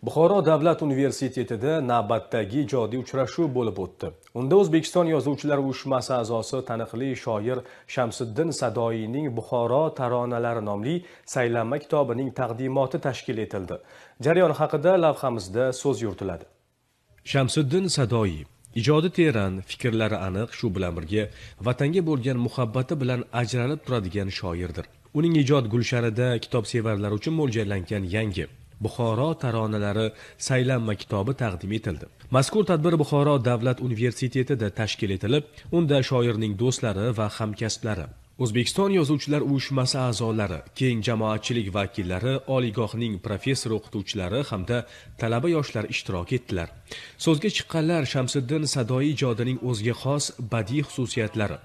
Buxoro davlat universitetida navbatdagi ijodiy uchrashuv bo'lib o'tdi. Unda O'zbekiston Yozuvchilar uyushmasi a'zosi taniqli shoir Shamsiddin Sadoiyning Buxoro taronalari nomli saylanma kitobining taqdimoti tashkil etildi. Jarayon haqida lavhamizda so'z yuritiladi. Shamsiddin Sadoiy ijodi teran, fikrlari aniq, shu bilan birga vatanga bo'lgan muhabbati bilan ajralib turadigan shoirdir. Uning ijod gulshanida kitobsevarlar uchun mo'ljallangan yangi Buxoro taronalari saylanma kitobi taqdim etildi. Mazkur tadbir Buxoro davlat universitetida tashkil etilib, unda shoirning do'stlari va hamkasblari, O'zbekiston Yozuvchilar uyushmasi a'zolari, keng jamoatchilik vakillari, oliygohning professor o'qituvchilari hamda talaba yoshlar ishtirok etdilar. So'zga chiqqanlar Shamsiddin Sadoiy ijodining o'ziga xos badiiy xususiyatlari,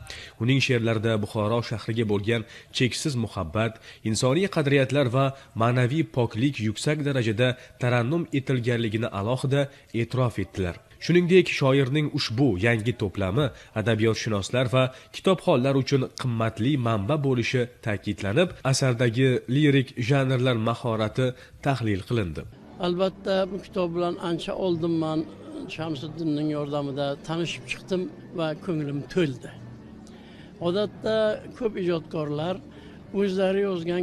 uning she'rlarida Buxoro shahriga bo'lgan cheksiz muhabbat, insoniy qadriyatlar va ma'naviy poklik yuksak darajada tarannum etilganligini alohida e'tirof etdilar. Shuningdek, shoirning ushbu yangi to'plami adabiyotshunoslar va kitobxonlar uchun qimmatli manba bo'lishi ta'kidlanib, asardagi lirik janrlar mahorati tahlil qilindi. Albatta bu kitob bilan ancha oldinman Shamsiddinning yordamida tanishib chiqdim va ko'nglim to'ldi. Odatda ko'p ijodkorlar o'zlari yozgan